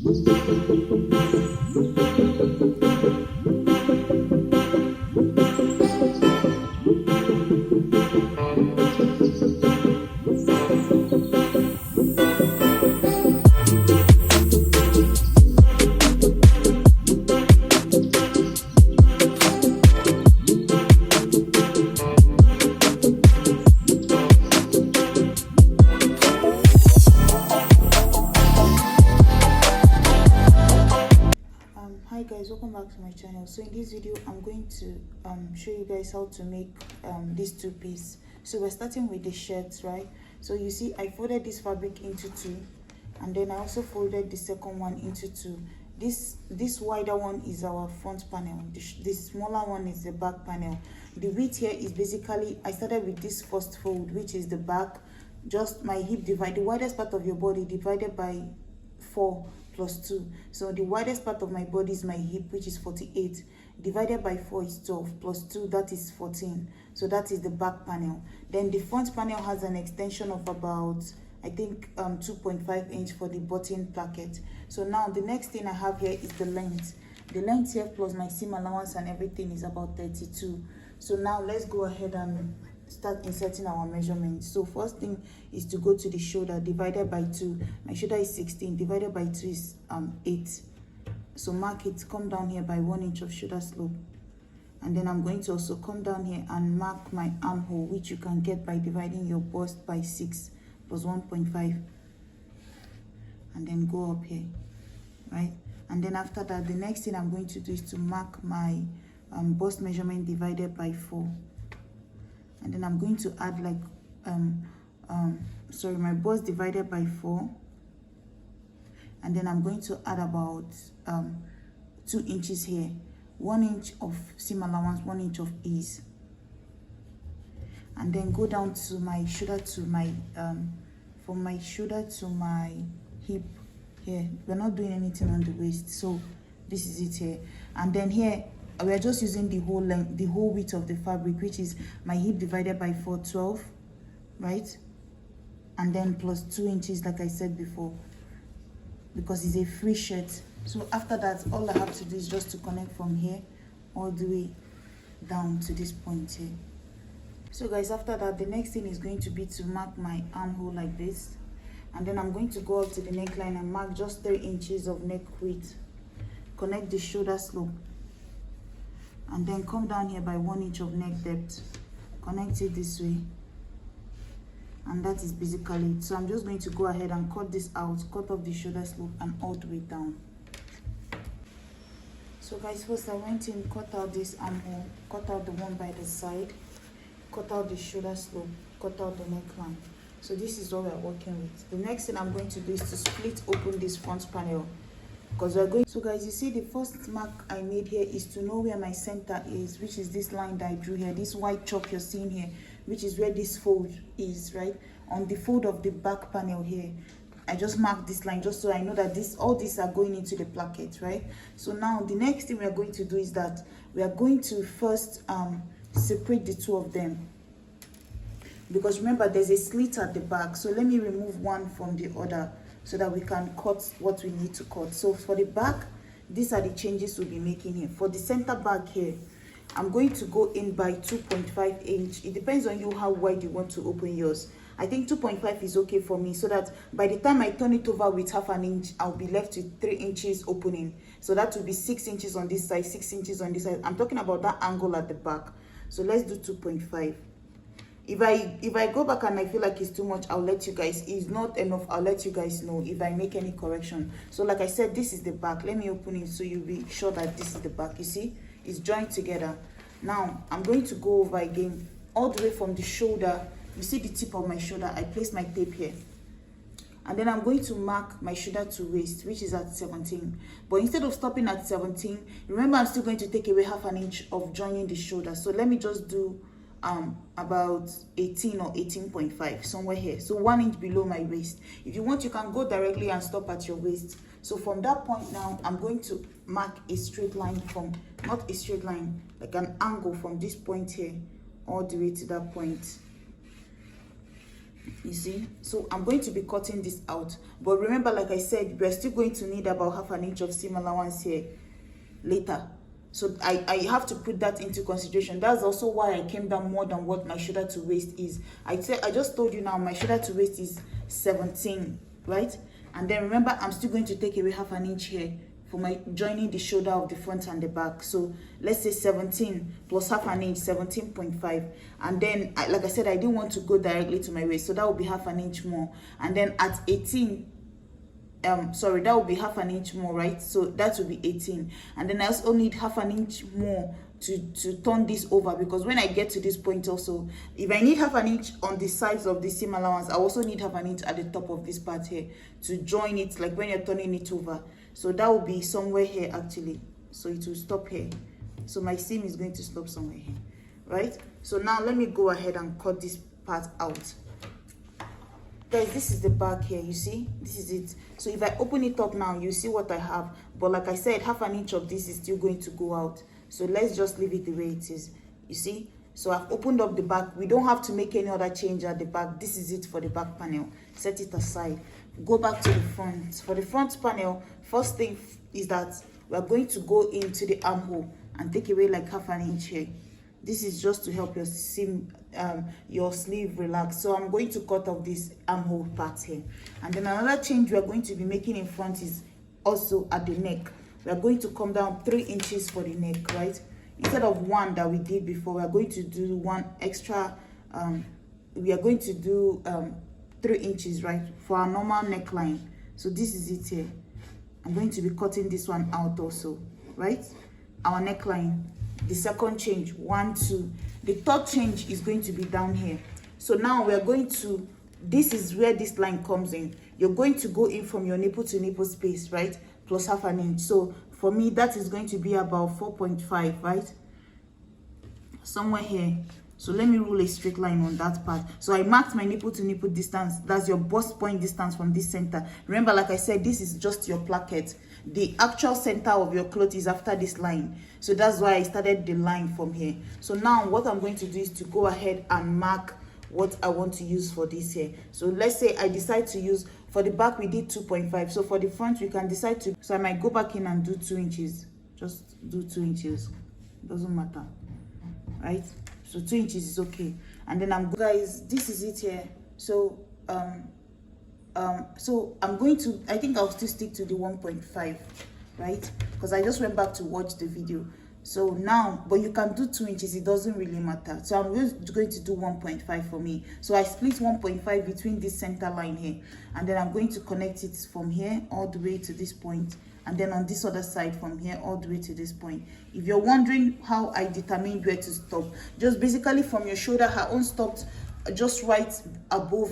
Hi guys, welcome back to my channel. So in this video I'm going to show you guys how to make these two pieces. So we're starting with the shirts, right? So you see I folded this fabric into two, and then I also folded the second one into two. This wider one is our front panel, the smaller one is the back panel. The width here is basically, I started with this first fold, which is the back, just my hip divide, the widest part of your body divided by 4 plus 2. So the widest part of my body is my hip, which is 48, divided by 4 is 12, plus 2, that is 14. So that is the back panel. Then the front panel has an extension of about, I think 2.5 inch for the button placket. So now the next thing I have here is the length. The length here plus my seam allowance and everything is about 32. So now let's go ahead and start inserting our measurements. So first thing is to go to the shoulder, divided by 2. My shoulder is 16, divided by 2 is 8. So mark it, come down here by 1 inch of shoulder slope. And then I'm going to also come down here and mark my armhole, which you can get by dividing your bust by 6 plus 1.5. And then go up here, right? And then after that, the next thing I'm going to do is to mark my bust measurement divided by 4. And then I'm going to add like my bust divided by 4, and then I'm going to add about 2 inches here, 1 inch of seam allowance, 1 inch of ease, and then go down to my shoulder to my from my shoulder to my hip here. We're not doing anything on the waist, so this is it here. And then here we are just using the whole length, the whole width of the fabric, which is my hip divided by 4, 12, right? And then plus 2 inches, like I said before, because it's a free shirt. So after that, all I have to do is just to connect from here all the way down to this point here. So guys, after that, the next thing is going to be to mark my armhole like this, and then I'm going to go up to the neckline and mark just 3 inches of neck width. Connect the shoulder slope, and then come down here by 1 inch of neck depth. Connect it this way, and that is basically it. So I'm just going to go ahead and cut this out, cut off the shoulder slope and all the way down. So guys, first I went in, cut out this armhole, cut out the one by the side, cut out the shoulder slope, cut out the neckline. So this is what we're working with. The next thing I'm going to do is to split open this front panel, because we're going. So guys, you see the first mark I made here is to know where my center is, which is this line that I drew here, this white chalk you're seeing here, which is where this fold is, right? On the fold of the back panel here, I just marked this line just so I know that all these are going into the placket, right? So now the next thing we are going to do is that we are going to first separate the two of them, because remember there's a slit at the back. So let me remove one from the other so that we can cut what we need to cut. So for the back, these are the changes we'll be making here. For the center back here, I'm going to go in by 2.5 inch. It depends on you how wide you want to open yours. I think 2.5 is okay for me, so that by the time I turn it over with half an inch, I'll be left with 3 inches opening. So that will be 6 inches on this side, 6 inches on this side. I'm talking about that angle at the back. So let's do 2.5. If I go back and I feel like it's too much, I'll let you guys. It's not enough, I'll let you guys know if I make any correction. So like I said, this is the back. Let me open it so you'll be sure that this is the back. You see, it's joined together. Now I'm going to go over again all the way from the shoulder. You see the tip of my shoulder, I place my tape here, and then I'm going to mark my shoulder to waist, which is at 17. But instead of stopping at 17, remember I'm still going to take away half an inch of joining the shoulder. So let me just do about 18 or 18.5, somewhere here. So 1 inch below my waist. If you want, you can go directly and stop at your waist. So from that point now, I'm going to mark a straight line from, not a straight line, like an angle from this point here all the way to that point. You see, so I'm going to be cutting this out, but remember, like I said, we're still going to need about half an inch of seam allowance here later. So I have to put that into consideration. That's also why I came down more than what my shoulder to waist is. I just told you now my shoulder to waist is 17, right? And then remember, I'm still going to take away half an inch here for my joining the shoulder of the front and the back. So let's say 17 plus half an inch, 17.5. And then like I said, I didn't want to go directly to my waist, so that would be half an inch more. And then at 18, sorry, that would be half an inch more, right? So that would be 18. And then I also need half an inch more to turn this over, because when I get to this point also, if I need half an inch on the sides of the seam allowance, I also need half an inch at the top of this part here to join it, like when you're turning it over. So that will be somewhere here actually. So it will stop here. So my seam is going to stop somewhere here, right? So now let me go ahead and cut this part out. Guys, this is the back here, you see, this is it. So if I open it up now, you see what I have, but like I said, half an inch of this is still going to go out. So let's just leave it the way it is, you see. So I've opened up the back. We don't have to make any other change at the back. This is it for the back panel. Set it aside. Go back to the front. For the front panel, first thing is that we're going to go into the armhole and take away like half an inch here. This is just to help your seam, your sleeve relax. So I'm going to cut off this armhole part here. And then another change we are going to be making in front is also at the neck. We are going to come down 3 inches for the neck, right? Instead of 1 that we did before, we are going to do 1 extra. We are going to do 3 inches, right, for our normal neckline. So this is it here. I'm going to be cutting this one out also, right? Our neckline. The second change, 1, 2. The third change is going to be down here. So now we are going to, this is where this line comes in. You're going to go in from your nipple to nipple space, right, plus half an inch. So for me, that is going to be about 4.5, right, somewhere here. So let me rule a straight line on that part. So I marked my nipple to nipple distance. That's your bust point distance from this center. Remember, like I said, this is just your placket. The actual center of your cloth is after this line. So that's why I started the line from here. So now what I'm going to do is to go ahead and mark what I want to use for this here. So let's say I decide to use, for the back we did 2.5. So for the front we can decide to, so I might go back in and do 2 inches. Just do 2 inches. Doesn't matter, right? So 2 inches is okay. And then guys, this is it here. So so I'm going to, I think I'll still stick to the 1.5, right? Because I just went back to watch the video. So now, but you can do 2 inches, it doesn't really matter. So I'm just going to do 1.5 for me. So I split 1.5 between this center line here, and then I'm going to connect it from here all the way to this point, and then on this other side from here all the way to this point. If you're wondering how I determined where to stop, just basically from your shoulder, her own stopped just right above,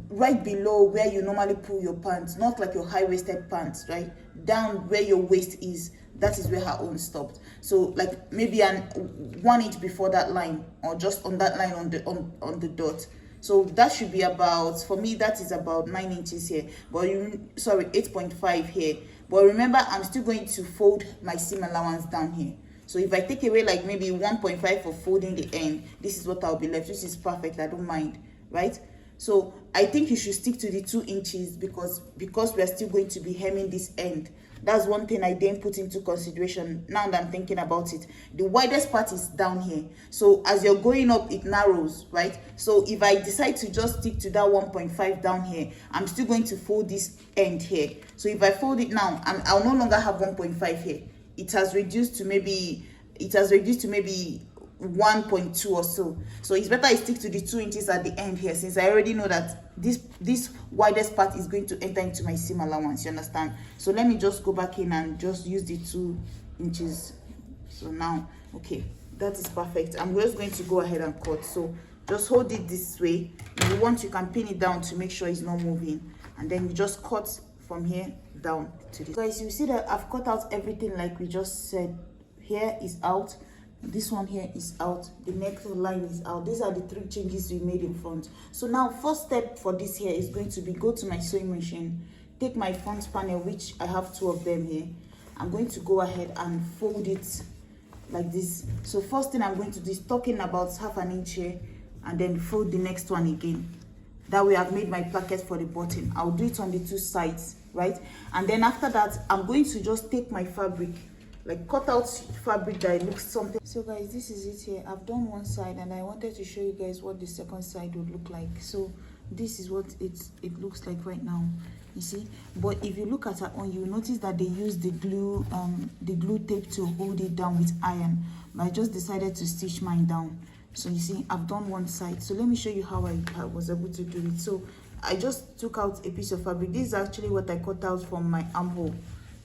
right below where you normally pull your pants, not like your high-waisted pants, right? Down where your waist is, that is where her own stopped. So like maybe 1 inch before that line, or just on that line on the dot. So that should be about, for me that is about 9 inches here, but sorry, 8.5 here. But remember, I'm still going to fold my seam allowance down here. So if I take away like maybe 1.5 for folding the end, this is what I'll be left. This is perfect, I don't mind, right? So I think you should stick to the 2 inches because we're still going to be hemming this end. That's one thing I didn't put into consideration now that I'm thinking about it. The widest part is down here. So as you're going up, it narrows, right? So if I decide to just stick to that 1.5 down here, I'm still going to fold this end here. So if I fold it now, I'll no longer have 1.5 here. It has reduced to maybe 1.2 or so. So it's better I stick to the 2 inches at the end here, since I already know that this widest part is going to enter into my seam allowance, you understand? So let me just go back in and just use the 2 inches. So now, okay, that is perfect. I'm just going to go ahead and cut. So just hold it this way. If you want, you can pin it down to make sure it's not moving, and then you just cut from here down to this. Guys, you see that I've cut out everything like we just said. Here is out, this one here is out, the next line is out. These are the 3 changes we made in front. So now first step for this here is going to be go to my sewing machine, take my front panel, which I have 2 of them here. I'm going to go ahead and fold it like this. So first thing I'm going to do is tuck in about half an inch here, and then fold the next one again. That way I've made my placket for the button. I'll do it on the two sides, right? And then after that, I'm going to just take my fabric, like cut out fabric that looks something. So guys, this is it here. I've done one side and I wanted to show you guys what the second side would look like. So this is what it looks like right now, you see. But if you look at her on, you notice that they use the glue tape to hold it down with iron, but I just decided to stitch mine down. So you see, I've done one side. So let me show you how I was able to do it. So I just took out a piece of fabric. This is actually what I cut out from my armhole,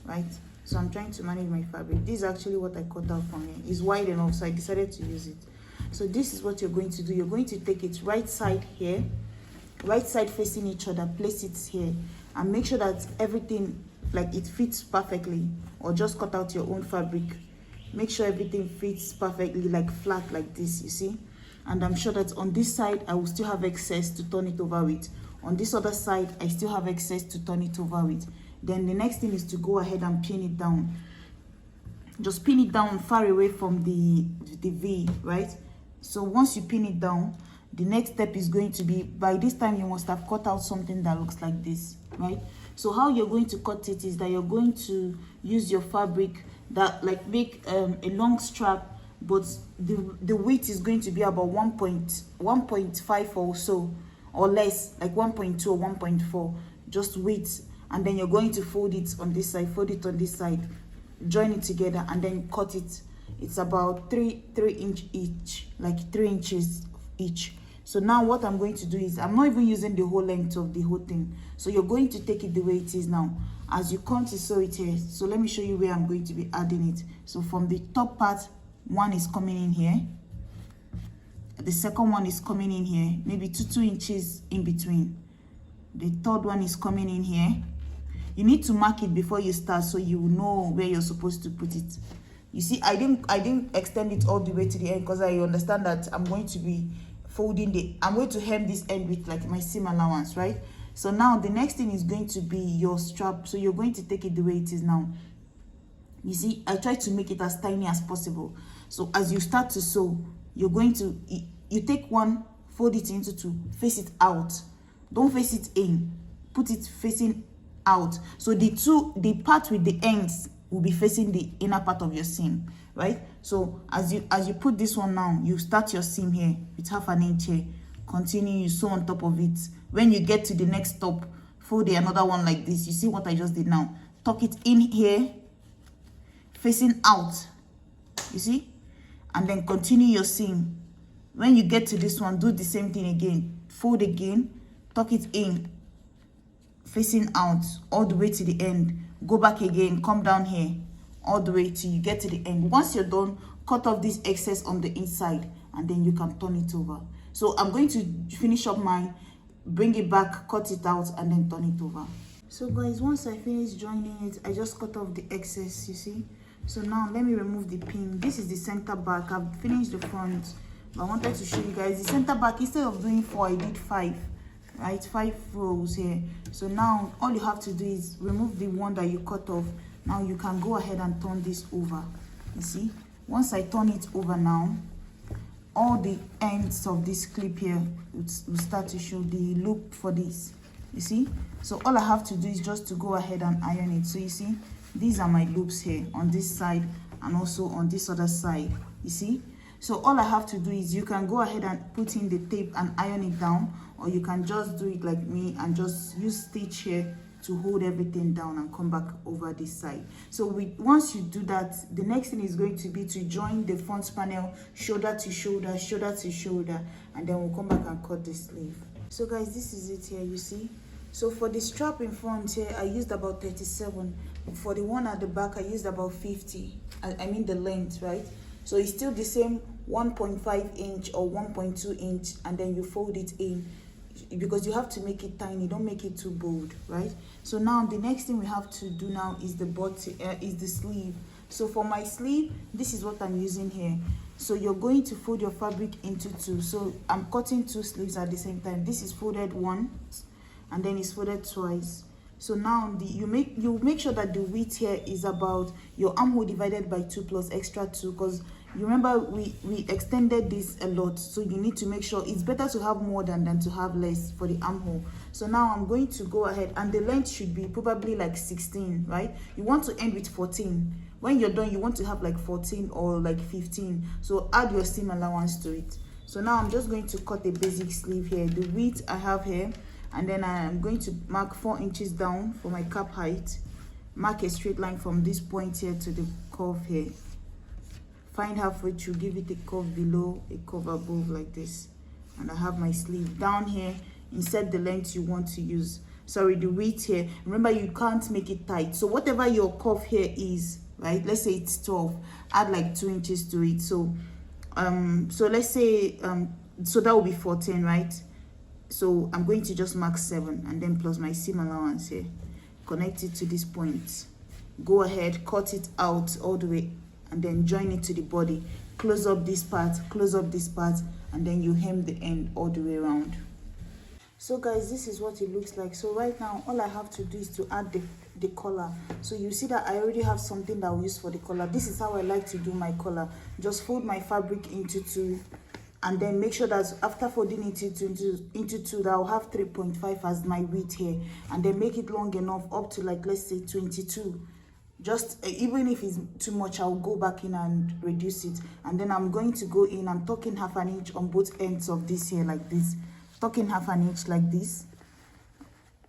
right? So I'm trying to manage my fabric. This is actually what I cut out from here. It's wide enough, so I decided to use it. So this is what you're going to do. You're going to take it right side here, right side facing each other, place it here, and make sure that everything, like, it fits perfectly, or just cut out your own fabric. Make sure everything fits perfectly, like flat like this, you see. And I'm sure that on this side I will still have excess to turn it over with. On this other side I still have excess to turn it over with. Then the next thing is to go ahead and pin it down. Just pin it down far away from the V, right? So once you pin it down, the next step is going to be, by this time you must have cut out something that looks like this, right? So how you're going to cut it is that you're going to use your fabric that, like, make a long strap, but the width is going to be about 1.5 or so, or less, like 1.2 or 1.4, just width. And then you're going to fold it on this side, fold it on this side, join it together, and then cut it. It's about 3 inch each, like 3 inches each. So now what I'm going to do is, I'm not even using the whole length of the whole thing. So you're going to take it the way it is now. As you come to sew it here, so let me show you where I'm going to be adding it. So from the top part, one is coming in here. The second one is coming in here, maybe 2 inches in between. The third one is coming in here. You need to mark it before you start so you know where you're supposed to put it. You see, I didn't extend it all the way to the end because I understand that I'm going to be folding I'm going to hem this end with, like, my seam allowance, right? So now the next thing is going to be your strap. So you're going to take it the way it is now. You see, I try to make it as tiny as possible. So as you start to sew, you're going to, you take one, fold it into two, face it out. Don't face it in, put it facing out. So the part with the ends will be facing the inner part of your seam, right? So as you put this one now, you start your seam here with 1/2 inch here. Continue, you sew on top of it. When you get to the next stop, fold another one like this. You see what I just did now? Tuck it in here, facing out, you see? And then continue your seam. When you get to this one, do the same thing again. Fold again, tuck it in, facing out, all the way to the end. Go back again, come down here, all the way till you get to the end. Once you're done, cut off this excess on the inside, and then you can turn it over. So I'm going to finish up mine, bring it back, cut it out, and then turn it over. So guys, once I finish joining it, I just cut off the excess, you see. So now let me remove the pin. This is the center back. I've finished the front, but I wanted to show you guys the center back. Instead of doing 4, I did 5, right? 5 rows here. So now all you have to do is remove the one that you cut off. Now you can go ahead and turn this over, you see. Once I turn it over now, all the ends of this clip here will start to show, the loop for this, you see. So all I have to do is just to go ahead and iron it. So you see, these are my loops here on this side and also on this other side, you see. So all I have to do is, you can go ahead and put in the tape and iron it down, or you can just do it like me and just use stitch here to hold everything down and come back over this side. So once you do that, the next thing is going to be to join the front panel shoulder to shoulder, shoulder to shoulder, and then we'll come back and cut the sleeve. So guys, this is it here, you see. So for the strap in front here, I used about 37. For the one at the back, I used about 50. I mean the length, right? So it's still the same 1.5 inch or 1.2 inch, and then you fold it in, because you have to make it tiny, don't make it too bold, right? So now the next thing we have to do now is the sleeve. So for my sleeve, this is what I'm using here. So you're going to fold your fabric into two. So I'm cutting 2 sleeves at the same time. This is folded once, and then it's folded twice. So now you make sure that the width here is about your armhole divided by 2 plus extra 2, because You remember we extended this a lot, so you need to make sure it's better to have more than to have less for the armhole. So now I'm going to go ahead, and the length should be probably like 16, right? You want to end with 14. When you're done, you want to have like 14 or like 15. So add your seam allowance to it. So now I'm just going to cut a basic sleeve here. The width I have here, and then I'm going to mark 4 inches down for my cap height. Mark a straight line from this point here to the curve here. Find halfway through, give it a curve below, a curve above like this. And I have my sleeve down here. Insert the length you want to use. Sorry, the width here. Remember, you can't make it tight. So whatever your curve here is, right? Let's say it's 12. Add like 2 inches to it. So let's say so that will be 14, right? So I'm going to just mark 7 and then plus my seam allowance here. Connect it to this point. Go ahead, cut it out all the way, and then join it to the body. Close up this part, and then you hem the end all the way around. So guys, this is what it looks like. So right now all I have to do is to add the collar. So you see that I already have something that I'll use for the collar. This is how I like to do my collar. Just fold my fabric into 2, and then make sure that after folding it into 2 that I'll have 3.5 as my width here, and then make it long enough up to like, let's say 22. Just even if it's too much, I'll go back in and reduce it. And then I'm going to go in and tuck in half an inch on both ends of this here like this. Tuck in half an inch like this,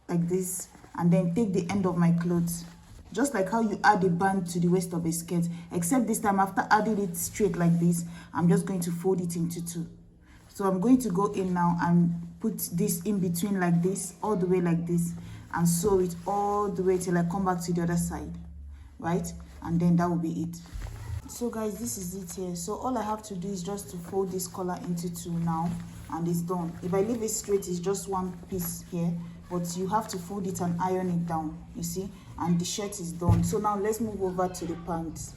and then take the end of my clothes, just like how you add a band to the waist of a skirt, except this time after adding it straight like this, I'm just going to fold it into 2. So I'm going to go in now and put this in between like this, all the way like this, and sew it all the way till I come back to the other side, right? And then that will be it. So guys, this is it here. So all I have to do is just to fold this collar into 2 now, and it's done. If I leave it straight, it's just one piece here, but you have to fold it and iron it down, you see, and the shirt is done. So now let's move over to the pants.